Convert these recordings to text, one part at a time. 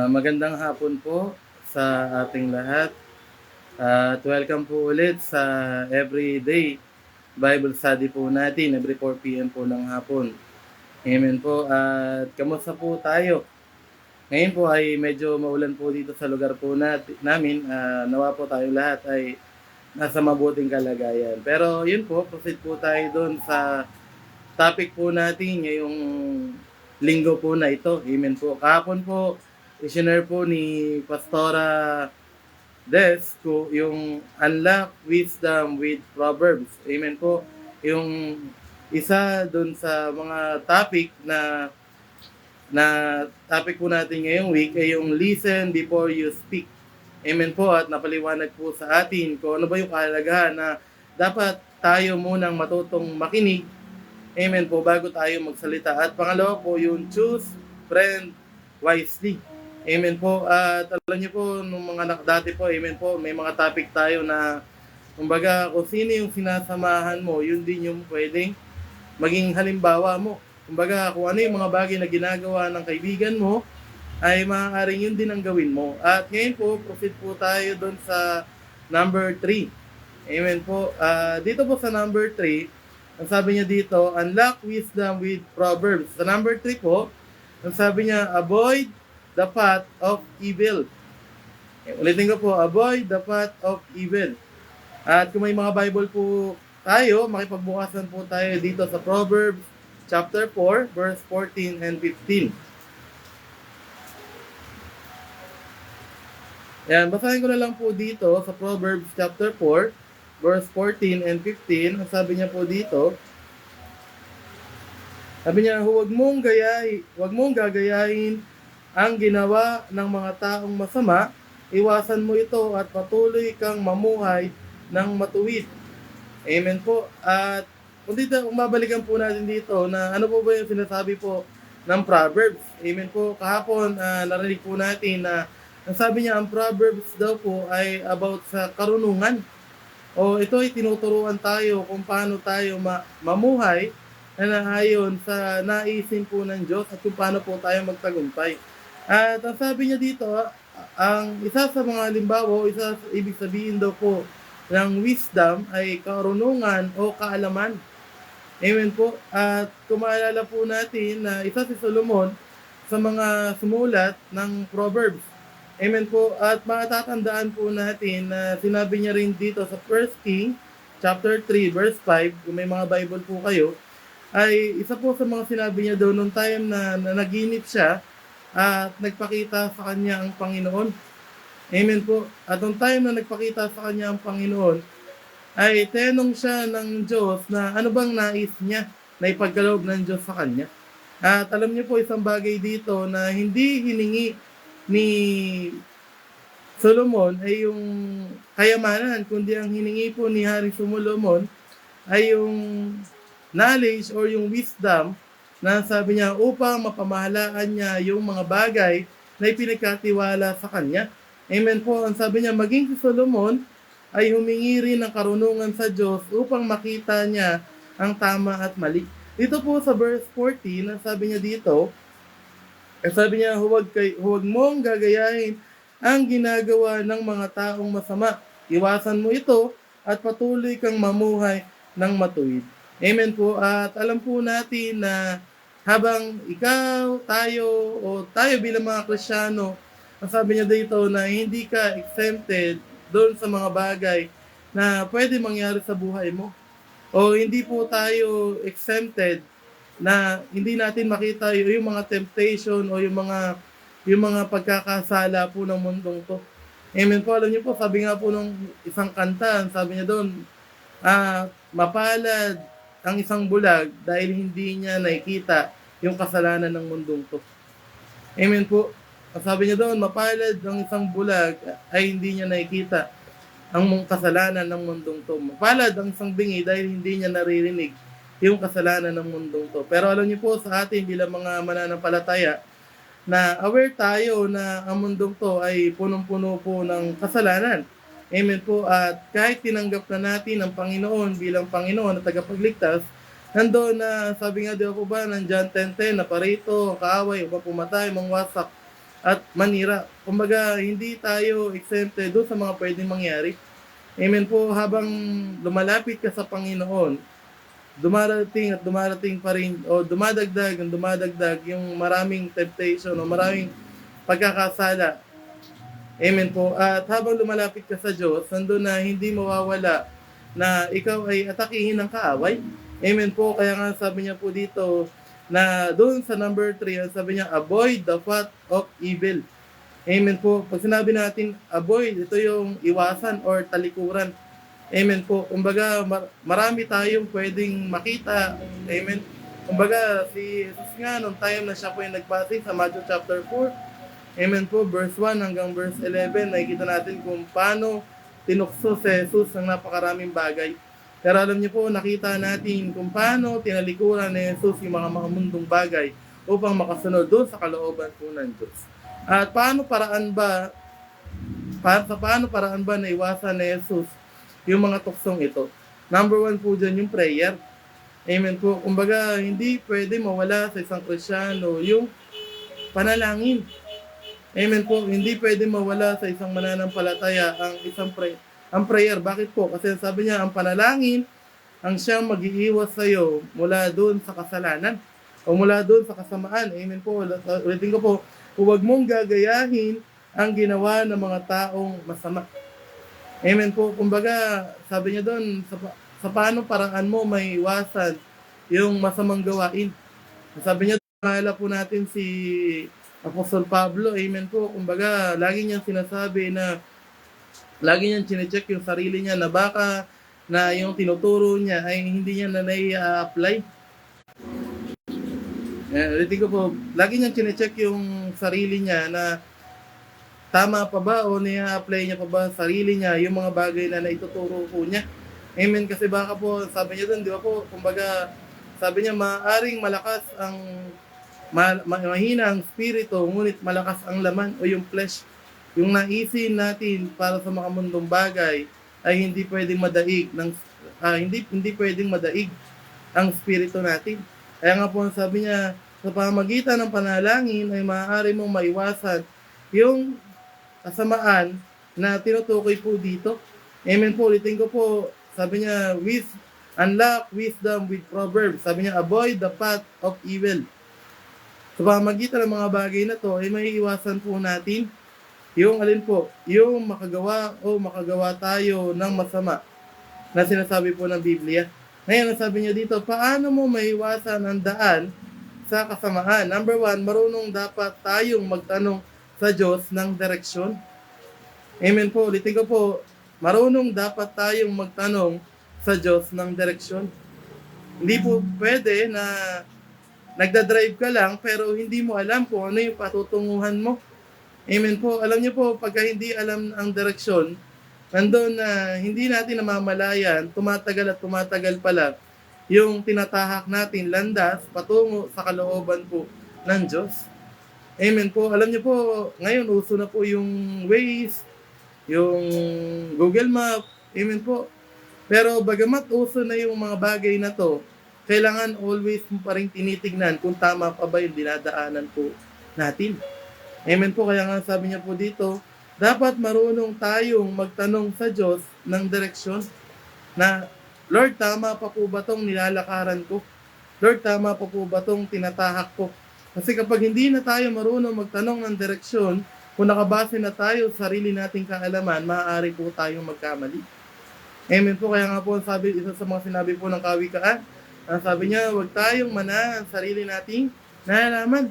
Magandang hapon po sa ating lahat at welcome po ulit sa everyday Bible study po natin every 4 PM po ng hapon. Amen po at kamusta po tayo? Ngayon po ay medyo maulan po dito sa lugar po namin. Nawa po tayong lahat ay nasa mabuting kalagayan. Pero yun po, proceed po tayo doon sa topic po natin ngayong linggo po na ito. Amen po. Kahapon po, isinare po ni Pastora Des ko yung Unlock Wisdom with Proverbs. Amen po. Yung isa doon sa mga topic na topic po natin ngayong week ay yung listen before you speak. Amen po, at napaliwanag po sa atin kung ano ba yung kahalagahan na dapat tayo munang matutong makinig. Amen po, bago tayo magsalita. At pangalawa po, yung choose friend wisely. Amen po. At alam niyo po, nung mga dati po, amen po, may mga topic tayo na, kumbaga, kung sino yung sinasamahan mo, yun din yung pwedeng maging halimbawa mo. Kumbaga, kung ano yung mga bagay na ginagawa ng kaibigan mo, ay maaaring yun din ang gawin mo. At ngayon po, proceed po tayo doon sa number 3. Amen po. Dito po sa number 3, ang sabi niya dito, unlock wisdom with Proverbs. Sa number 3 po, ang sabi niya, avoid the path of evil. Ulitin ko po, avoid the path of evil. At kung may mga Bible po tayo, makipagbukasan po tayo dito sa Proverbs chapter 4, verse 14 and 15. Yan, basahin ko na lang po dito sa Proverbs chapter 4, verse 14 and 15. Ang sabi niya po dito, sabi niya, huwag mong gagayahin ang ginawa ng mga taong masama, iwasan mo ito at patuloy kang mamuhay ng matuwid. Amen po. At kung mabalikan po natin dito na ano po ba yung sinasabi po ng Proverbs. Amen po. Kahapon, narinig po natin na ang sabi niya, ang Proverbs daw po ay about sa karunungan. O ito ay tinuturuan tayo kung paano tayo mamuhay na naayon sa naisin po ng Diyos at kung paano po tayo magtagumpay. At ang sabi niya dito, ang isa sa mga halimbawa, ibig sabihin daw po ng wisdom ay karunungan o kaalaman. Amen po. At kung maalala po natin na isa si Solomon sa mga sumulat ng Proverbs. Amen po. At matatandaan po natin na sinabi niya rin dito sa 1 King chapter 3 verse 5, kung may mga Bible po kayo, ay isa po sa mga sinabi niya doon nung time na naginip siya at nagpakita sa kanya ang Panginoon. Amen po. At nung time na nagpakita sa kanya ang Panginoon, ay tinanong siya ng Diyos na ano bang nais niya na ipagkaloob ng Diyos sa kanya. At alam niyo po isang bagay dito na hindi hiningi ni Solomon ay yung kayamanan, kundi ang hiningi po ni Hari Solomon ay yung knowledge or yung wisdom na sabi niya upang mapamahalaan niya yung mga bagay na ipinagkatiwala sa kanya. Amen po. Ang sabi niya, maging si Solomon ay humingi rin ng karunungan sa Diyos upang makita niya ang tama at mali. Dito po sa verse 14, ang sabi niya dito, sabi niya, huwag mong gagayahin ang ginagawa ng mga taong masama. Iwasan mo ito at patuloy kang mamuhay ng matuwid. Amen po. At alam po natin na habang ikaw, tayo bilang mga Kristiyano, ang sabi niya dito na hindi ka exempted doon sa mga bagay na pwede mangyari sa buhay mo. O hindi po tayo exempted na hindi natin makita yung mga temptation o yung mga pagkakasala po ng mundong to. Amen po. Alam niyo po, sabi nga po nung isang kanta, sabi niya doon, mapalad ang isang bulag dahil hindi niya nakikita yung kasalanan ng mundong to. Amen po. Sabi niya doon, mapalad ang isang bulag ay hindi niya nakikita ang kasalanan ng mundong to. Mapalad ang isang bingi dahil hindi niya naririnig yung kasalanan ng mundong to. Pero alam niyo po sa atin bilang mga mananampalataya na aware tayo na ang mundong to ay punong-puno po ng kasalanan. Amen po. At kahit tinanggap na natin ang Panginoon bilang Panginoon at tagapagligtas, nandoon na sabi nga di ako ba ng John 10:10 na parito, kaaway, upang pumatay, mangwasak at manira. Kumbaga, hindi tayo exempted doon sa mga pwedeng mangyari. Amen po, habang lumalapit ka sa Panginoon, dumarating at dumarating pa rin o dumadagdag yung maraming temptation o maraming pagkakasala. Amen po. At habang lumalapit ka sa Diyos, nandun na hindi mawawala na ikaw ay atakihin ng kaaway. Amen po. Kaya nga sabi niya po dito na doon sa number 3, sabi niya, avoid the path of evil. Amen po. Pag sinabi natin avoid, ito yung iwasan or talikuran. Amen po. Kumbaga, marami tayong pwedeng makita. Amen. Kumbaga, si Jesus nga, nung time na siya po yung nagbasing sa Matthew chapter 4, amen po, verse 1 hanggang verse 11, nakikita natin kung paano tinukso si Jesus ng napakaraming bagay. Pero alam niyo po, nakita natin kung paano tinalikuran ni Jesus yung mga mundong bagay upang makasunod doon sa kalooban po ng Diyos. At paano paraan ba na iwasan ni Jesus yung mga tuksong ito? Number 1 po dyan yung prayer. Amen po. Kumbaga, hindi pwede mawala sa isang Kristyano yung panalangin. Amen po. Hindi pwede mawala sa isang mananampalataya ang prayer. Bakit po? Kasi sabi niya, ang panalangin ang siyang mag-iiwas sa iyo mula doon sa kasalanan o mula doon sa kasamaan. Amen po. Ulitin ko po, huwag mong gagayahin ang ginawa ng mga taong masama. Amen po. Kumbaga, sabi niya doon, sa paano paraan mo may iwasan yung masamang gawain. Sabi niya, naalala po natin si Apostol Pablo, amen po. Kumbaga, lagi niyang sinasabi na lagi niyang chinecheck yung sarili niya na baka na yung tinuturo niya ay hindi niya na nai-apply. Ulitin ko po, lagi niyang chinecheck yung sarili niya na tama pa ba o nai-apply niya pa ba sarili niya yung mga bagay na naituturo po niya. Amen, kasi baka po, sabi niya doon, di ba po, kumbaga, sabi niya, maaring malakas ang mahina ang spirito, ngunit malakas ang laman o yung flesh. Yung naisin natin para sa mga mundong bagay ay hindi pwedeng madaig hindi pwedeng madaig ang spirito natin. Kaya nga po sabi niya, sa pamamagitan ng panalangin ay maaari mong maiwasan yung kasamaan na tinutukoy po dito. Amen po, ulitin ko po, sabi niya, unlock wisdom with proverbs. Sabi niya, avoid the path of evil. Sa pamamagitan ng mga bagay na to, ay may iwasan po natin yung alin po, yung makagawa tayo ng masama na sinasabi po ng Biblia. Ngayon, sabi niya dito, paano mo maiwasan ang daan sa kasamaan? Number 1, marunong dapat tayong magtanong sa Diyos ng direksyon. Amen po, ulitin ko po, marunong dapat tayong magtanong sa Diyos ng direksyon. Hindi po pwede na nagdadrive ka lang pero hindi mo alam kung ano yung patutunguhan mo. Amen po. Alam niyo po, pagka hindi alam ang direksyon, nandun na hindi natin namamalayan, tumatagal pala yung tinatahak natin landas patungo sa kalooban po ng Diyos. Amen po. Alam niyo po, ngayon uso na po yung Waze, yung Google Map. Amen po. Pero bagamat uso na yung mga bagay na to, kailangan always mo pa rin tinitignan kung tama pa ba yung dinadaanan po natin. Amen po, kaya nga sabi niya po dito, dapat marunong tayong magtanong sa Diyos ng direksyon na, Lord, tama pa po ba itong nilalakaran ko? Lord, tama pa po ba itong tinatahak ko? Kasi kapag hindi na tayo marunong magtanong ng direksyon, kung nakabase na tayo sa sarili nating kaalaman, maaari po tayong magkamali. Amen po, kaya nga po sabi, isa sa mga sinabi po ng kawikaan, sabi niya, huwag tayong manahan sarili nating nalalaman.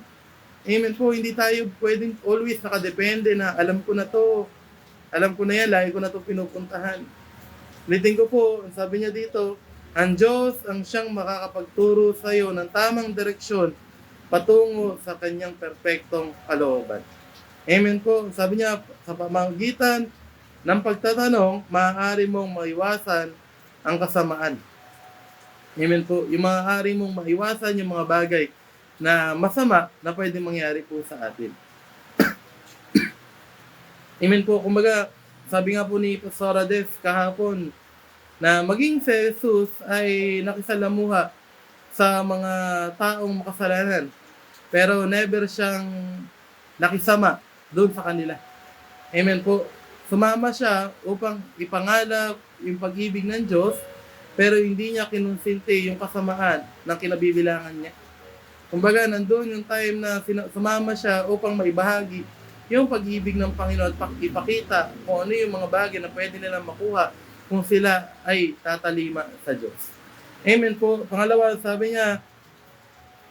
Amen po, hindi tayo pwedeng always nakadepende na alam ko na to, alam ko na yan, lagi ko na to pinupuntahan. Ulitin ko po, sabi niya dito, ang Diyos ang siyang makakapagturo sa iyo ng tamang direksyon patungo sa kanyang perpektong kalooban. Amen po, sabi niya, sa pamamagitan ng pagtatanong, maaari mong maiwasan ang kasamaan. Amen po. Yung maaari mong maiwasan yung mga bagay na masama na pwedeng mangyari po sa atin. Amen po. Kumbaga, sabi nga po ni Pastor Des kahapon na maging si Jesus ay nakisalamuha sa mga taong makasalanan. Pero never siyang nakisama doon sa kanila. Amen po. Sumama siya upang ipangalap yung pag-ibig ng Diyos, pero hindi niya kinonsinti yung kasamaan ng kinabibilangan niya. Kumbaga, nandun yung time na sumama siya upang maibahagi yung pag-ibig ng Panginoon at ipakita kung ano yung mga bagay na pwede nilang makuha kung sila ay tatalima sa Diyos. Amen po. Pangalawa, sabi niya,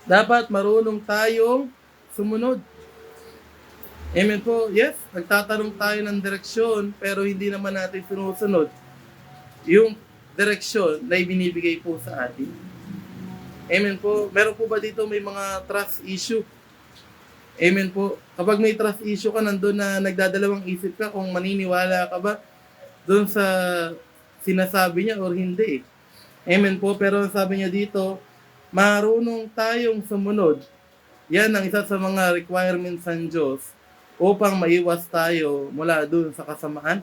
dapat marunong tayong sumunod. Amen po. Yes, nagtatanong tayo ng direksyon, pero hindi naman natin sinusunod yung direksyon na ibinibigay po sa atin. Amen po. Meron po ba dito may mga trust issue? Amen po. Kapag may trust issue ka, nandun na nagdadalawang isip ka kung maniniwala ka ba doon sa sinasabi niya or hindi. Amen po. Pero sabi niya dito, marunong tayong sumunod. Yan ang isa sa mga requirements ng Diyos upang maiwas tayo mula doon sa kasamaan.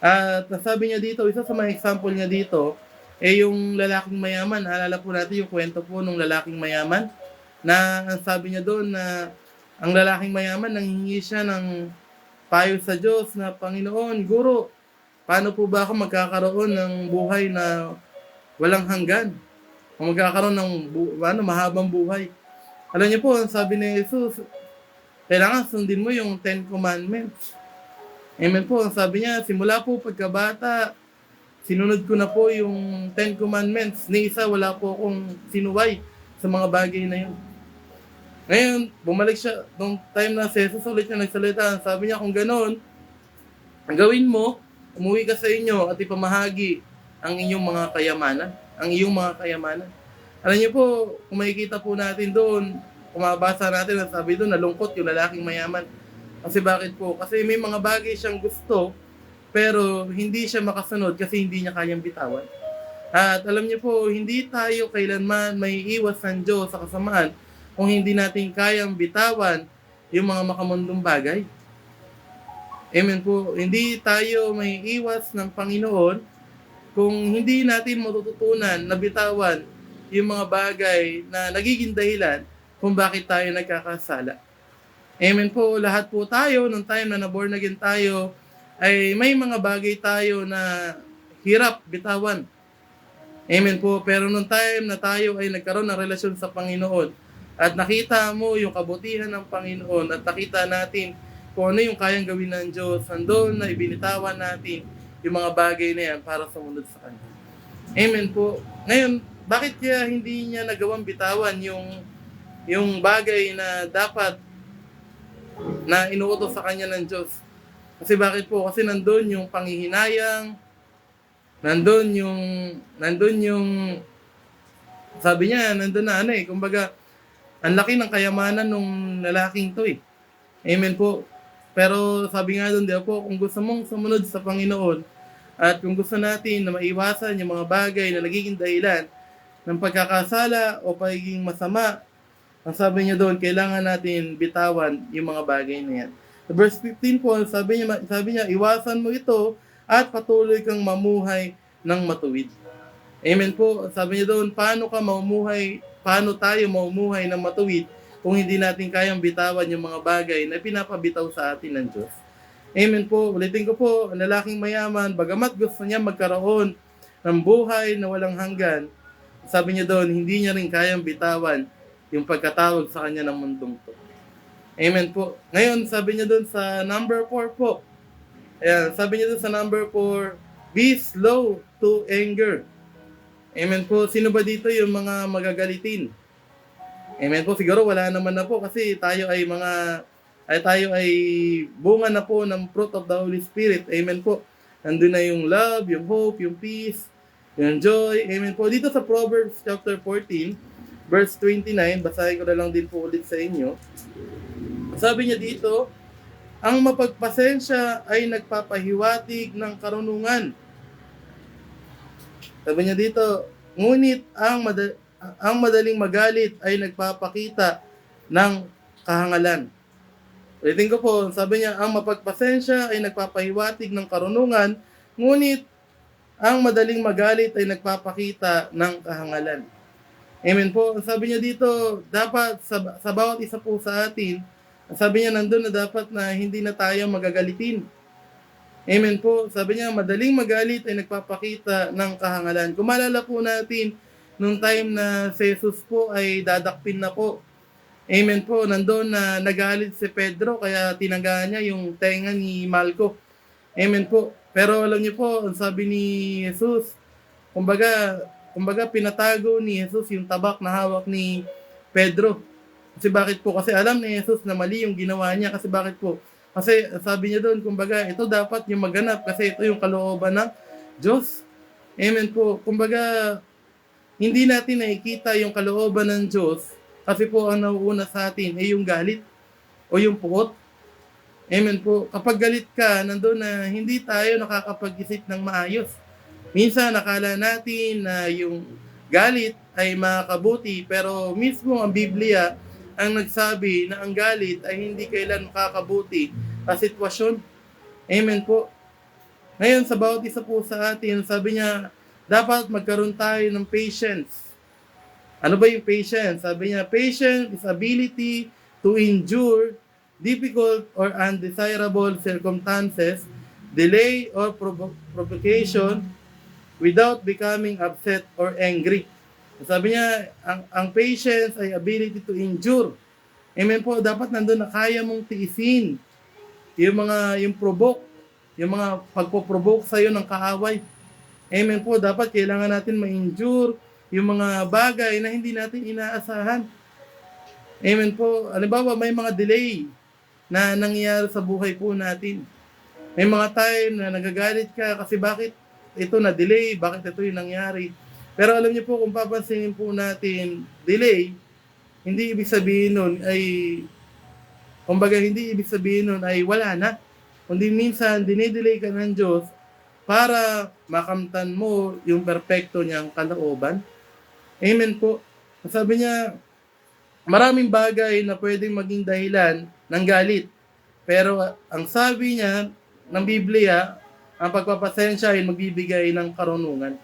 At sabi niya dito, isa sa mga example niya dito, yung lalaking mayaman. Alala po natin yung kwento po ng lalaking mayaman na ang sabi niya doon na ang lalaking mayaman nanghingi siya ng payo sa Diyos na, Panginoon, Guro, paano po ba ako magkakaroon ng buhay na walang hanggan? O magkakaroon ng mahabang buhay? Alam niyo po, ang sabi ni Jesus, kailangan sundin mo yung 10 Commandments. Amen po. Ang sabi niya, simula po pagkabata, sinunod ko na po yung 10 Commandments. Ni isa, wala po akong sinuway sa mga bagay na yun. Ngayon, bumalik siya, nung time na si Jesus ulit niya nagsalita, sabi niya, kung gano'n, ang gawin mo, umuwi ka sa inyo at ipamahagi ang inyong mga kayamanan. Ang iyong mga kayamanan. Alam niyo po, kung makikita po natin doon, kung mabasa natin, sabi doon, nalungkot yung lalaking mayaman. Kasi bakit po? Kasi may mga bagay siyang gusto, pero hindi siya makasunod kasi hindi niya kayang bitawan. At alam niyo po, hindi tayo kailanman may iwas ng Diyos sa kasamaan kung hindi natin kayang bitawan yung mga makamundong bagay. Amen po. Hindi tayo may iwas ng Panginoon kung hindi natin matututunan na bitawan yung mga bagay na nagiging dahilan kung bakit tayo nagkakasala. Amen po. Lahat po tayo, nung time na na-born again tayo, ay may mga bagay tayo na hirap bitawan. Amen po. Pero nung time na tayo ay nagkaroon ng relasyon sa Panginoon at nakita mo yung kabutihan ng Panginoon at nakita natin kung ano yung kayang gawin ng Diyos, andun na ibinitawan natin yung mga bagay na yan para sumunod sa Kanya. Amen po. Ngayon, bakit kaya hindi niya nagawang bitawan yung bagay na dapat na inuutos sa Kanya ng Diyos? Kasi bakit po? Kasi nandun yung panghihinayang, nandun yung sabi niya, nandun na kumbaga, ang laki ng kayamanan nung lalaking to Amen po. Pero sabi nga doon, di po, kung gusto mong sumunod sa Panginoon, at kung gusto natin na maiwasan yung mga bagay na nagiging dahilan ng pagkakasala o pagiging masama, ang sabi niya doon, kailangan natin bitawan yung mga bagay na yan. Sa verse 15 po, sabi niya, iwasan mo ito at patuloy kang mamuhay ng matuwid. Amen po. Sabi niya doon, paano tayo mamumuhay ng matuwid kung hindi natin kayang bitawan yung mga bagay na pinapabitaw sa atin ng Diyos. Amen po. Ulitin ko po, ang lalaking mayaman, bagamat gusto niya magkaroon ng buhay na walang hanggan, sabi niya doon, hindi niya rin kayang bitawan yung pagkatawag sa kanya ng mundong to. Amen po. Ngayon, sabi niya doon sa number 4 po. Ayan, sabi niya doon sa number 4, be slow to anger. Amen po. Sino ba dito yung mga magagalitin? Amen po. Siguro wala naman na po kasi tayo ay bunga na po ng fruit of the Holy Spirit. Amen po. Nandun na yung love, yung hope, yung peace, yung joy. Amen po. Dito sa Proverbs chapter 14, verse 29, basahin ko na lang din po ulit sa inyo. Sabi niya dito, ang mapagpasensya ay nagpapahiwatig ng karunungan. Sabi niya dito, ngunit ang madaling magalit ay nagpapakita ng kahangalan. Ulitin ko po, sabi niya, ang mapagpasensya ay nagpapahiwatig ng karunungan, ngunit ang madaling magalit ay nagpapakita ng kahangalan. Amen po. Sabi niya dito, dapat sa bawat isa po sa atin, Sabi niya nandun na dapat na hindi na tayo magagalitin. Amen po. Sabi niya, madaling magalit ay nagpapakita ng kahangalan. Kung maalala po natin, nung time na si Jesus po ay dadakpin na po. Amen po. Nandun na nagalit si Pedro, kaya tinanggahan niya yung tenga ni Malco. Amen po. Pero alam niyo po, ang sabi ni Jesus, kumbaga pinatago ni Jesus yung tabak na hawak ni Pedro. Kasi bakit po? Kasi alam ni Jesus na mali yung ginawa niya. Kasi bakit po? Kasi sabi niya doon, kumbaga, ito dapat yung maganap kasi ito yung kalooban ng Diyos. Amen po. Kumbaga, hindi natin nakikita yung kalooban ng Diyos kasi po ang nauuna sa atin ay yung galit o yung puot. Amen po. Kapag galit ka, nandun na hindi tayo nakakapag-isip ng maayos. Minsan, nakala natin na yung galit ay makakabuti, pero mismo ang Biblia ang nagsabi na ang galit ay hindi kailan makakabuti sa sitwasyon. Amen po. Ngayon, sa bawat isa po sa atin, sabi niya, dapat magkaroon tayo ng patience. Ano ba yung patience? Sabi niya, patience is ability to endure difficult or undesirable circumstances, delay or provocation without becoming upset or angry. Sabi niya, ang patience ay ability to endure. Amen po, dapat nandun na kaya mong tiisin yung provoke, yung mga pagpo-provoke sa'yo ng kaaway. Amen po, dapat kailangan natin ma-endure yung mga bagay na hindi natin inaasahan. Amen po, halimbawa may mga delay na nangyayari sa buhay po natin. May mga time na nagagalit ka kasi bakit ito na delay, bakit ito yung nangyari. Pero alam niyo po, kung papansinin po natin, delay, hindi ibig sabihin nun hindi ibig sabihin nun ay wala na. Kundi minsan, dinidelay ka ng Diyos para makamtan mo yung perfecto niyang kalooban. Amen po. Sabi niya, maraming bagay na pwedeng maging dahilan ng galit. Pero ang sabi niya ng Biblia, ang pagpapasensya ay magbibigay ng karunungan.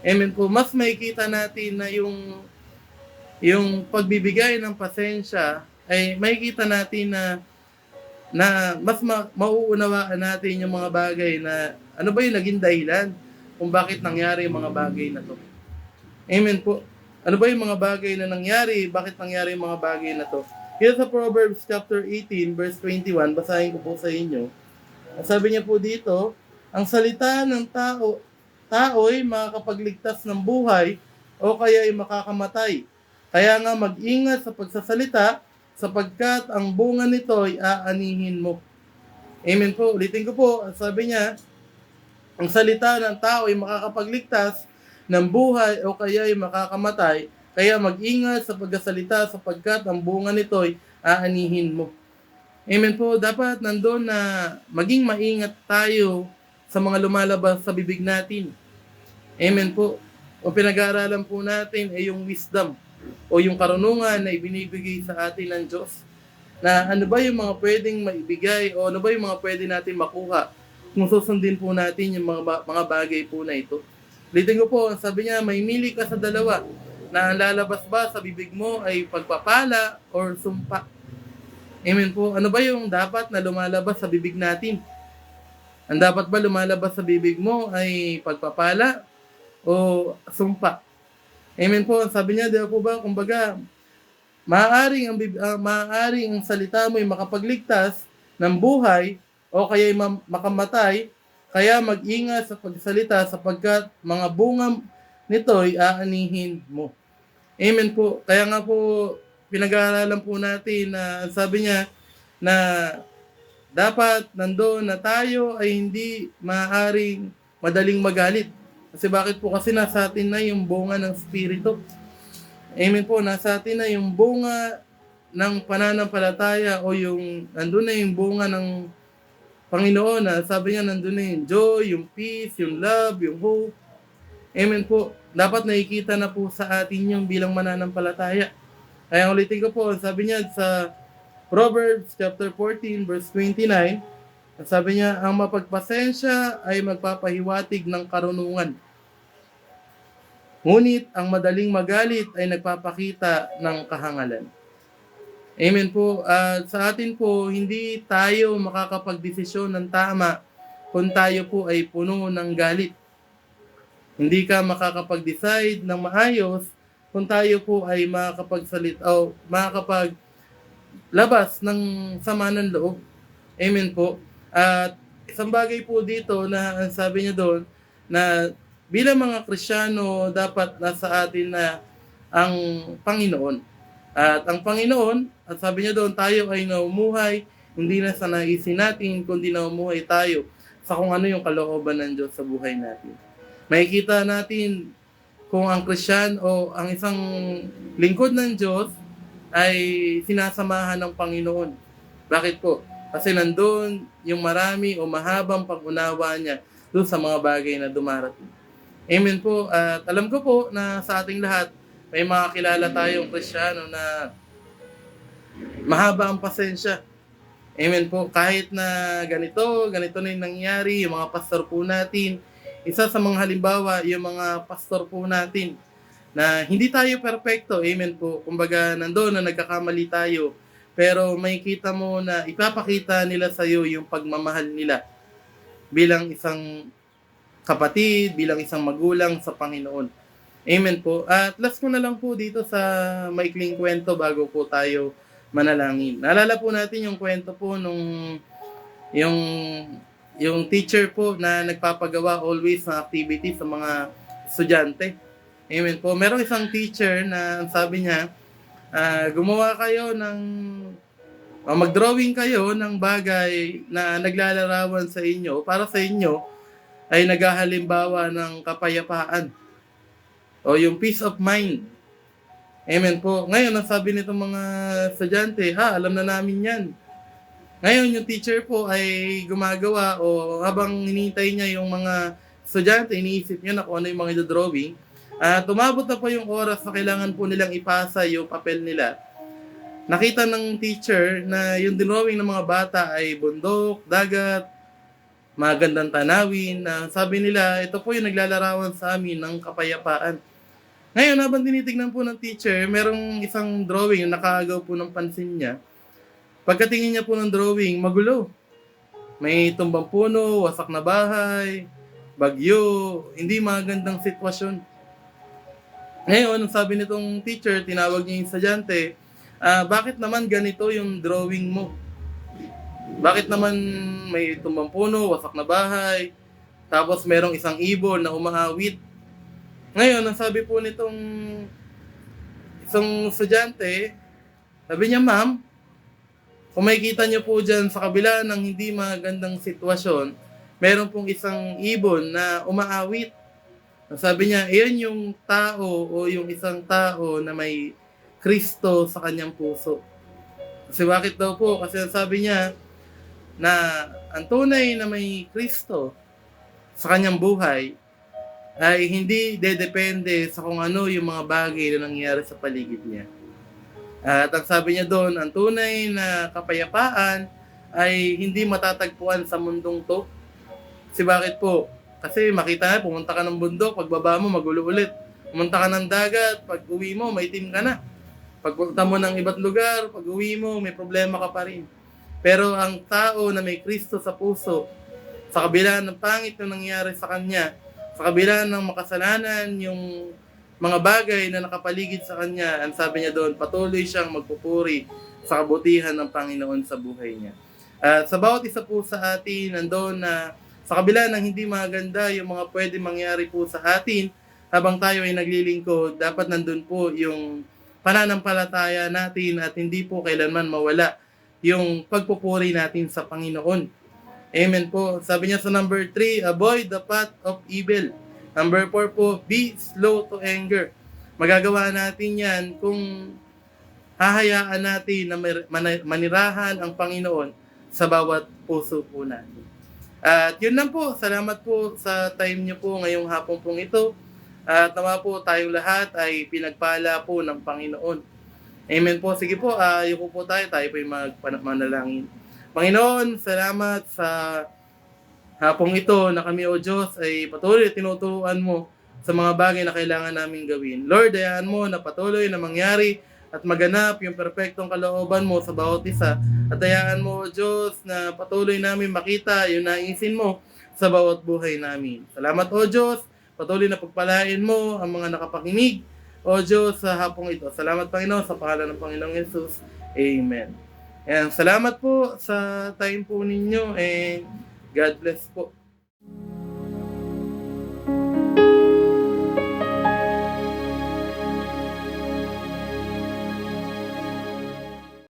Amen po. Mas makikita natin na yung pagbibigay ng pasensya ay makikita natin na mas mauunawaan natin yung mga bagay na ano ba yung naging dahilan kung bakit nangyari yung mga bagay na to. Amen po. Ano ba yung mga bagay na nangyari? Bakit nangyari yung mga bagay na to? Here sa Proverbs chapter 18 verse 21, basahin ko po sa inyo. Sabi niya po dito, ang salita ng tao'y makakapagligtas ng buhay o kaya ay makakamatay. Kaya nga mag-ingat sa pagsasalita sapagkat ang bunga nito ay aanihin mo. Amen po. Ulitin ko po. Sabi niya, ang salita ng tao ay makakapagligtas ng buhay o kaya ay makakamatay. Kaya mag-ingat sa pagsasalita sapagkat ang bunga nito ay aanihin mo. Amen po. Dapat nandoon na maging maingat tayo sa mga lumalabas sa bibig natin. Amen po. O pinag-aaralan po natin ay yung wisdom o yung karunungan na ibinibigay sa atin ng Diyos. Na ano ba yung mga pwedeng maibigay o ano ba yung mga pwede natin makuha kung susundin po natin yung mga bagay po na ito. Ulitin ko po, sabi niya, may mili ka sa dalawa na ang lalabas ba sa bibig mo ay pagpapala or sumpa. Amen po. Ano ba yung dapat na lumalabas sa bibig natin? Ang dapat ba lumalabas sa bibig mo ay pagpapala o sumpa? Amen po. Sabi niya, di ba po ba, kumbaga, maaaring ang salita mo ay makapagligtas ng buhay o kaya makamatay, kaya mag-ingat sa pagsalita sapagkat mga bunga nito ay aanihin mo. Amen po. Kaya nga po, pinag-aaralan po natin na sabi niya na dapat nandoon na tayo ay hindi maaaring madaling magalit. Kasi bakit po? Kasi nasa atin na yung bunga ng Espiritu. Amen po. Nasa atin na yung bunga ng pananampalataya o yung nandun na yung bunga ng Panginoon. Na sabi niya nandun na yung joy, yung peace, yung love, yung hope. Amen po. Dapat nakikita na po sa atin yung bilang mananampalataya. Kaya ulitin ko po, sabi niya sa Proverbs chapter 14 verse 29, sabi niya, ang mapagpasensya ay magpapahiwatig ng karunungan. Ngunit ang madaling magalit ay nagpapakita ng kahangalan. Amen po. At sa atin po, hindi tayo makakapagdesisyon ng tama kung tayo po ay puno ng galit. Hindi ka makakapag-decide ng maayos kung tayo po ay makakapagsalita o makakapaglabas ng sama ng loob. Amen po. At isang bagay po dito na ang sabi niya doon na bilang mga Kristiyano dapat nasa atin na ang Panginoon. At ang Panginoon, at sabi niya doon, tayo ay naumuhay, hindi na sa naisin natin, kundi naumuhay tayo sa kung ano yung kalooban ng Diyos sa buhay natin. Makikita natin kung ang Christian o ang isang lingkod ng Diyos ay sinasamahan ng Panginoon. Bakit po? Kasi nandun yung marami o mahabang pag-unawa niya doon sa mga bagay na dumarating. Amen po. At alam ko po na sa ating lahat, may mga kilala tayong Kristiyano na mahaba ang pasensya. Amen po. Kahit na ganito na yung nangyari, yung mga pastor po natin, isa sa mga halimbawa, yung mga pastor po natin, na hindi tayo perfecto. Amen po. Kumbaga, nandoon na nagkakamali tayo. Pero may kita mo na ipapakita nila sa iyo yung pagmamahal nila bilang isang kapatid, bilang isang magulang sa Panginoon. Amen po. At last ko na lang po dito sa maikling kwento bago po tayo manalangin. Naalala po natin yung kwento po nung yung teacher po na nagpapagawa always ng activity sa mga estudyante. Amen po. Merong isang teacher na sabi niya, gumawa kayo ng mag-drawing kayo ng bagay na naglalarawan sa inyo para sa inyo ay naghahalimbawa ng kapayapaan o yung peace of mind. Amen po. Ngayon, ang sabi nitong mga estudyante, alam na namin yan. Ngayon, yung teacher po ay gumagawa o habang hinihintay niya yung mga estudyante, iniisip niya na kung ano yung mga drawing. Tumabot na po yung oras na kailangan po nilang ipasa yung papel nila. Nakita ng teacher na yung drawing ng mga bata ay bundok, dagat, magandang tanawin. Sabi nila, ito po yung naglalarawan sa amin ng kapayapaan. Ngayon, habang tinitignan po ng teacher, merong isang drawing na nakaagaw po ng pansin niya. Pagkatingin niya po ng drawing, magulo. May tumbang puno, wasak na bahay, bagyo, hindi magandang sitwasyon. Ngayon, ang sabi nitong teacher, tinawag niya yung estudyante, bakit naman ganito yung drawing mo? Bakit naman may tumbang puno, wasak na bahay, tapos merong isang ibon na umaawit? Ngayon, ang sabi po nitong isang estudyante, sabi niya, ma'am, kung makikita niyo po dyan sa kabila ng hindi magandang sitwasyon, meron pong isang ibon na umaawit. Sabi niya, iyan yung tao o yung isang tao na may Kristo sa kanyang puso. Kasi bakit daw po? Kasi sabi niya na ang tunay na may Kristo sa kanyang buhay ay hindi dedepende sa kung ano yung mga bagay na nangyayari sa paligid niya. At ang sabi niya doon, ang tunay na kapayapaan ay hindi matatagpuan sa mundong to. Kasi bakit po? Kasi makita na, pumunta ka ng bundok, pagbaba mo, magulo ulit. Pumunta ka ng dagat, pag uwi mo, maitim ka na. Pagpunta mo ng iba't lugar, pag uwi mo, may problema ka pa rin. Pero ang tao na may Kristo sa puso, sa kabila ng pangit na nangyari sa kanya, sa kabila ng makasalanan, yung mga bagay na nakapaligid sa kanya, ang sabi niya doon, patuloy siyang magpupuri sa kabutihan ng Panginoon sa buhay niya. At sa bawat isa po sa atin, nandoon na sa kabila ng hindi maganda, yung mga pwede mangyari po sa atin, habang tayo ay naglilingkod, dapat nandun po yung pananampalataya natin at hindi po kailanman mawala yung pagpupuri natin sa Panginoon. Amen po. Sabi niya sa number 3, avoid the path of evil. Number 4 po, be slow to anger. Magagawa natin yan kung hahayaan natin na manirahan ang Panginoon sa bawat puso po natin. At yun lang po. Salamat po sa time niyo po ngayong hapon pong ito. At nawa po tayong lahat ay pinagpala po ng Panginoon. Amen po. Sige po, yuko po tayo po yung manalangin. Panginoon, salamat sa hapong ito na kami, O Diyos, ay patuloy tinuturuan mo sa mga bagay na kailangan namin gawin. Lord, hayaan mo na patuloy na mangyari at maganap yung perpektong kalooban mo sa bawat isa. At hayaan mo, O Diyos, na patuloy namin makita yung naisin mo sa bawat buhay namin. Salamat, O Diyos, patuloy na pagpalain mo ang mga nakapakinig, O Diyos, sa hapong ito. Salamat, Panginoon, sa pangalan ng Panginoong Yesus. Amen. Ayan, salamat po sa time po ninyo and God bless po.